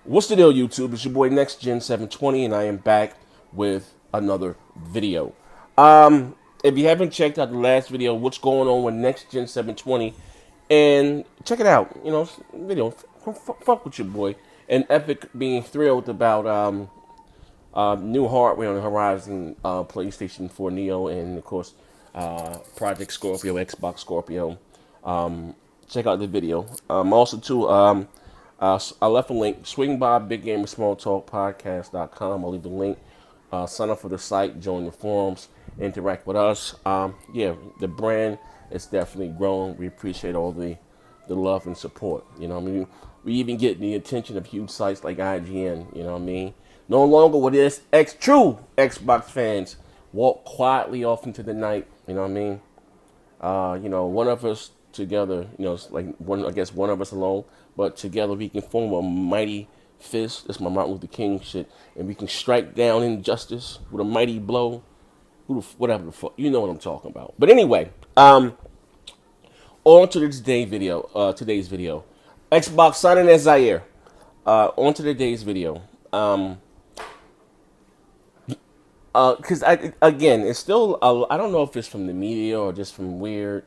What's the deal, YouTube? It's your boy Next Gen 720, and I am back with another video. If you haven't checked out the last video, what's going on with Next Gen 720, and check it out. Video. Fuck with your boy. And Epic being thrilled about new hardware on the horizon, PlayStation 4 Neo, and of course, Project Scorpio, Xbox Scorpio. Check out the video. Also, too, I left a link. Swing by Big Game and Small Talk Podcast.com. I'll leave the link. Sign up for the site, join the forums, interact with us. Yeah, the brand is definitely growing. We appreciate all the love and support. We even get the attention of huge sites like IGN. You know what I mean? No longer will this true Xbox fans walk quietly off into the night. You know what I mean? One of us together, it's like one. I guess one of us alone, but together we can form a mighty fist. That's my Martin Luther King shit, and we can strike down injustice with a mighty blow. Whatever the fuck, you know what I'm talking about. But anyway, on to today's video. Xbox signing as Zaire. On to today's video. Because again, it's still I don't know if it's from the media or just from weird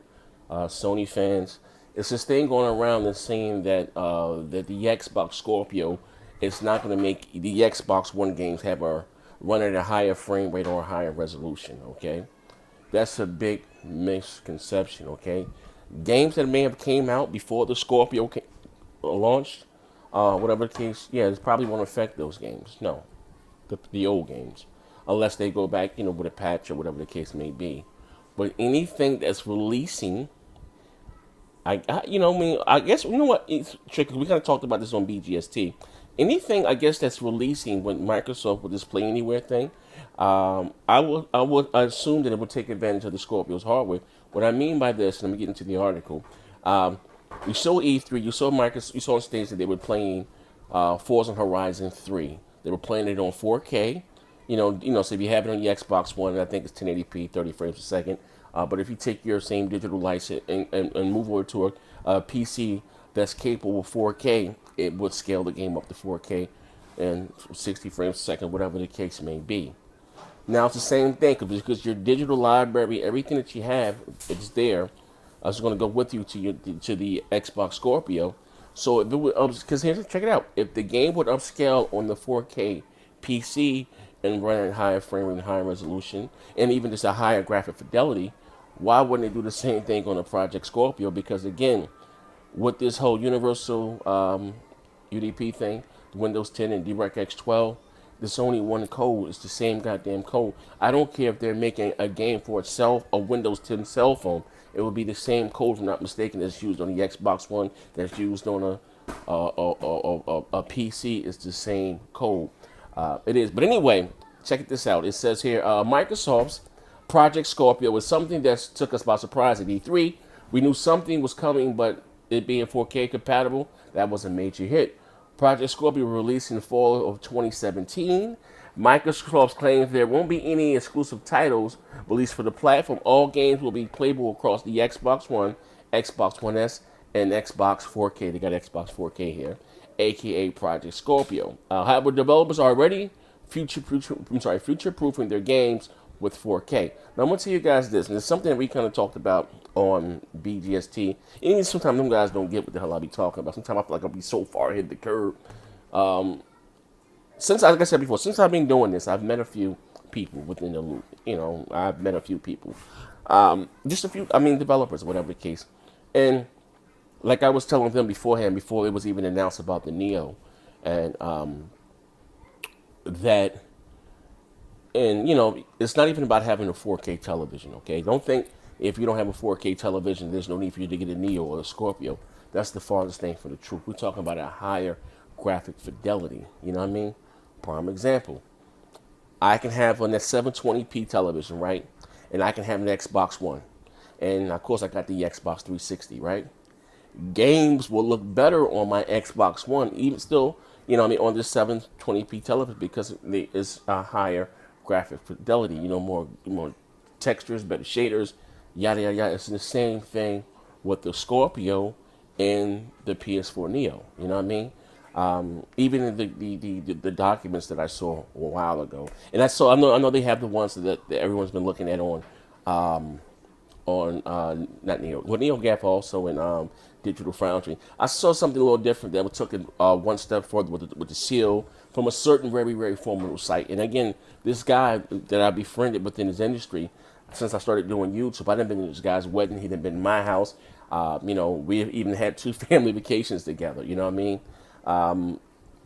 Sony fans. It's this thing going around and saying that the Xbox Scorpio is not going to make the Xbox One games have a run at a higher frame rate or a higher resolution. Okay, that's a big misconception. Okay, games that may have came out before the Scorpio launched, whatever the case, yeah, it probably won't affect those games. No, the old games, unless they go back, with a patch or whatever the case may be. But anything that's releasing, I guess you know what, it's tricky. We kind of talked about this on BGST. Anything, I guess, that's releasing with Microsoft with this Play Anywhere thing, I would assume that it would take advantage of the Scorpio's hardware. What I mean by this, let me get into the article. You saw E3, you saw Microsoft, you saw on stage that they were playing Forza Horizon 3. They were playing it on 4K. So if you have it on the Xbox One, I think it's 1080p, 30 frames a second. But if you take your same digital license and move over to a PC that's capable of 4K, it would scale the game up to 4K and 60 frames a second, whatever the case may be. Now it's the same thing because your digital library, everything that you have, it's there. It's going to go with you to the Xbox Scorpio. So if it would, because check it out, if the game would upscale on the 4K PC and run at higher frame rate and higher resolution, and even just a higher graphic fidelity, why wouldn't they do the same thing on the Project Scorpio? Because again, with this whole universal UDP thing, Windows 10 and DirectX 12, there's only one code. It's the same goddamn code. I don't care if they're making a game for itself, a Windows 10 cell phone. It would be the same code, if I'm not mistaken, that's used on the Xbox One, that's used on a PC. It's the same code. It is. But anyway, check this out. It says here, Microsoft's Project Scorpio was something that took us by surprise at E3. We knew something was coming, but it being 4K compatible, that was a major hit. Project Scorpio released in the fall of 2017. Microsoft claims there won't be any exclusive titles released for the platform. All games will be playable across the Xbox One, Xbox One S, and Xbox 4K. They got Xbox 4K here, aka Project Scorpio. However, developers are already future-proofing their games with 4K. Now I'm gonna tell you guys this, and it's something that we kind of talked about on BGST. And even sometimes them guys don't get what the hell I be talking about. Sometimes I feel like I'll be so far ahead of the curve. Like I said before, since I've been doing this, I've met a few people within the loop. I've met a few people, just a few. I mean, developers, whatever the case. And like I was telling them beforehand, before it was even announced about the Neo, and that, and it's not even about having a 4K television. Okay, don't think if you don't have a 4K television, there's no need for you to get a Neo or a Scorpio. That's the farthest thing from the truth. We're talking about a higher graphic fidelity. You know what I mean? Prime example. I can have on that 720p television, right? And I can have an Xbox One. And of course, I got the Xbox 360, right? Games will look better on my Xbox One, even still, on this 720p television because it's a higher graphic fidelity, more textures, better shaders, yada, yada, yada. It's the same thing with the Scorpio and the PS4 Neo. You know what I mean? Even in the documents that I saw a while ago, and I know they have the ones that everyone's been looking at on not Neo, well NeoGaf also in Digital Foundry. I saw something a little different that took it one step further with the seal from a certain very formidable site. And again, this guy that I befriended within his industry, since I started doing YouTube, I done been to this guy's wedding. He done been in my house. We even had two family vacations together. You know what I mean?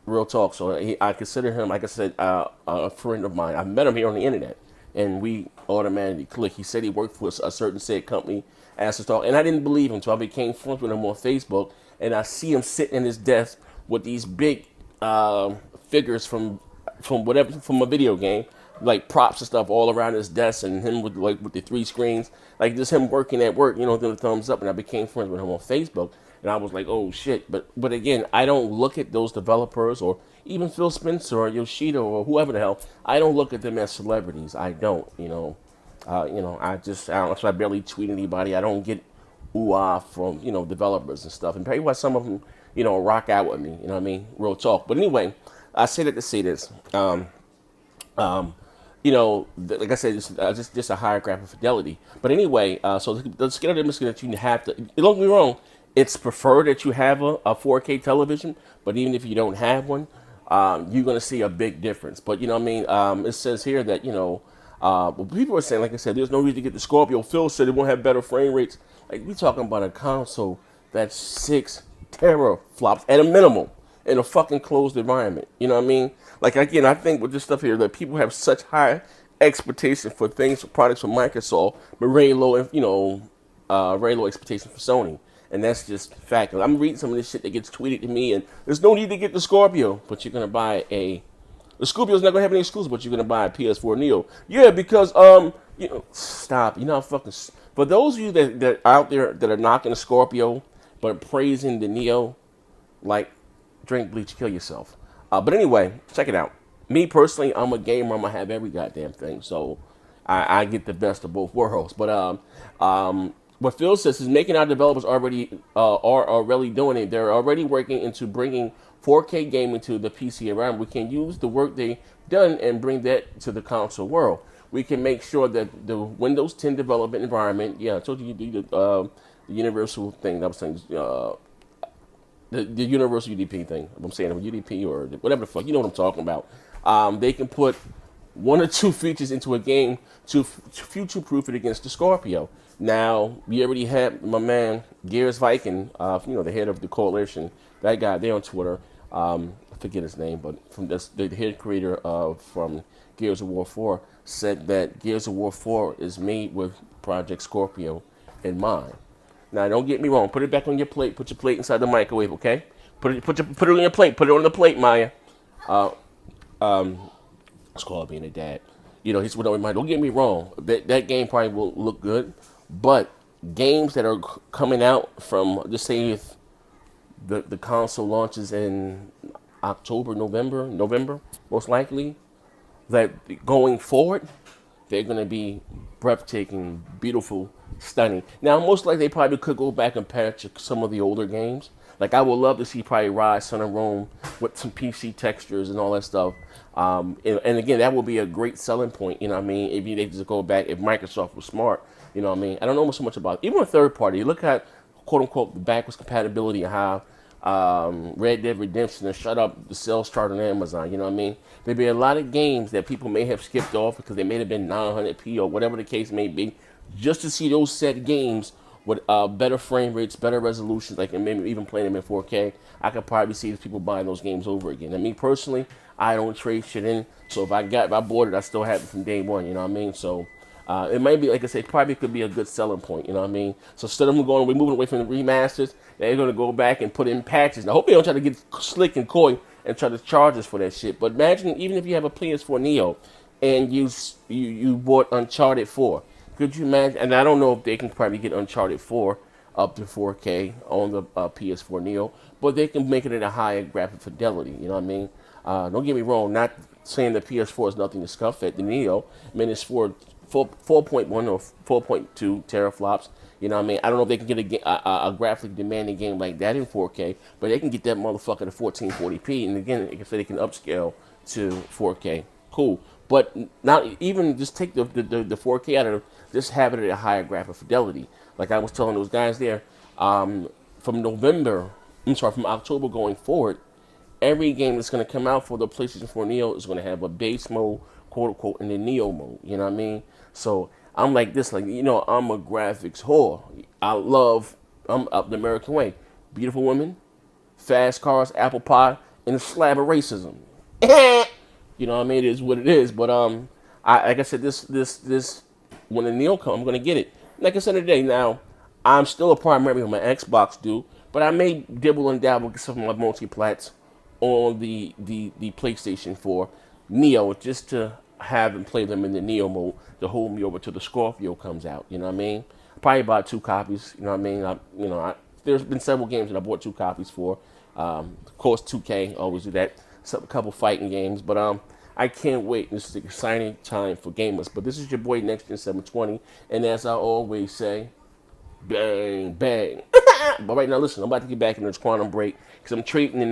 Real talk. So I consider him, like I said, a friend of mine. I met him here on the internet, and we automatically clicked. He said he worked for a certain said company, asked us to talk, and I didn't believe him until I became friends with him on Facebook, and I see him sitting in his desk with these big figures from a video game, like props and stuff all around his desk, and him with the three screens, like just him working at work, doing the thumbs up, and I became friends with him on Facebook. And I was like, oh shit. But again, I don't look at those developers or even Phil Spencer or Yoshida or whoever the hell. I don't look at them as celebrities. I don't. That's why I barely tweet anybody. I don't get ooh ah from developers and stuff. And probably why some of them rock out with me. You know what I mean? Real talk. But anyway, I say that to say this. Like I said, it's just a higher graphic fidelity. But anyway, so the scale difference that you have to. Don't get me wrong. It's preferred that you have a 4K television, but even if you don't have one, you're going to see a big difference. But you know what I mean? It says here that people are saying, like I said, there's no reason to get the Scorpio. Phil said it won't have better frame rates. Like we're talking about a console that's 6 teraflops at a minimum in a fucking closed environment. You know what I mean? Like again, I think with this stuff here that people have such high expectation for things, for products from Microsoft, but very low, very low expectation for Sony. And that's just fact. I'm reading some of this shit that gets tweeted to me, and there's no need to get the Scorpio, but you're gonna buy the Scorpio's not gonna have any exclusive, but you're gonna buy a PS4 Neo. Yeah, because stop. Fucking. For those of you that are out there that are knocking the Scorpio but praising the Neo, like drink bleach, kill yourself. But anyway, check it out. Me personally, I'm a gamer. I'm gonna have every goddamn thing, so I get the best of both worlds. But what Phil says is making our developers already are already doing it. They're already working into bringing 4K gaming to the PC environment. We can use the work they've done and bring that to the console world. We can make sure that the Windows 10 development environment, I told you the universal thing. I was saying the universal UDP thing. I'm saying UDP or whatever the fuck. You know what I'm talking about. They can put one or two features into a game to future-proof it against the Scorpio. Now, we already had my man, Gears Viking, the head of the coalition, that guy there on Twitter, I forget his name, but from this, the head creator from Gears of War 4 said that Gears of War 4 is made with Project Scorpio in mind. Now, don't get me wrong. Put it back on your plate. Put your plate inside the microwave, okay? Put it on your plate. Put it on the plate, Maya. It's called being a dad. He's with my mind. Don't get me wrong. That game probably will look good, but games that are coming out from, just say, if the console launches in October, November, most likely, that going forward, they're going to be breathtaking, beautiful, stunning. Now, most likely they probably could go back and patch some of the older games. Like, I would love to see probably Rise, Son of Rome with some PC textures and all that stuff. And again, that would be a great selling point, you know what I mean? If they just go back, if Microsoft was smart, you know what I mean? I don't know so much about it. Even a third party, you look at, quote unquote, the backwards compatibility and how Red Dead Redemption and shut up the sales chart on Amazon, you know what I mean? There'd be a lot of games that people may have skipped off because they may have been 900p or whatever the case may be, just to see those set games with better frame rates, better resolutions, like and maybe even playing them in 4K. I could probably see people buying those games over again. And me personally, I don't trade shit in, so if I bought it, I still have it from day one, you know what I mean? So it might be, like I said, probably could be a good selling point, you know what I mean? So instead of them we're moving away from the remasters, they're going to go back and put in patches. Now, I hope they don't try to get slick and coy and try to charge us for that shit. But imagine, even if you have a PS4 Neo and you bought Uncharted 4, could you imagine? And I don't know if they can probably get Uncharted 4 up to 4K on the PS4 Neo, but they can make it at a higher graphic fidelity, you know what I mean? Don't get me wrong, not saying the PS4 is nothing to scuff at. The Neo, I mean, it's 4.1 or 4.2 teraflops. You know what I mean? I don't know if they can get a graphically demanding game like that in 4K, but they can get that motherfucker to 1440p. And again, like I said, they can upscale to 4K. Cool. But not even just take the 4K out of it, just have it at a higher graphic fidelity. Like I was telling those guys there, from from October going forward, every game that's going to come out for the PlayStation 4 Neo is going to have a base mode, quote unquote, and the Neo mode. You know what I mean? So I'm like this, like, I'm a graphics whore. I'm up the American way. Beautiful women, fast cars, apple pie, and a slab of racism. You know what I mean? It is what it is. But like I said, this when the Neo comes, I'm gonna get it. Like I said today, now I'm still a primary on my Xbox, dude. But I may dibble and dabble with some of my multiplats on the PlayStation 4 Neo just to have and play them in the Neo mode to hold me over till the Scorpio comes out. You know what I mean? Probably bought 2 copies. You know what I mean? There's been several games that I bought 2 copies for. Of course, 2K always do that. A couple fighting games, but I can't wait. This is an exciting time for gamers. But this is your boy Next Gen 720, and as I always say, bang bang. But right now, listen, I'm about to get back in this quantum break because I'm trading in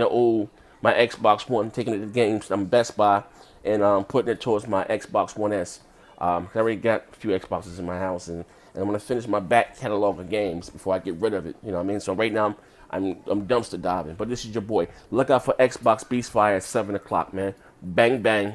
my Xbox One, taking it to games. I'm Best Buy and putting it towards my Xbox One S. I already got a few Xboxes in my house, and I'm gonna finish my back catalog of games before I get rid of it. You know what I mean? So right now I'm dumpster diving. But this is your boy. Look out for Xbox Beast Fire at 7 o'clock, man. Bang bang.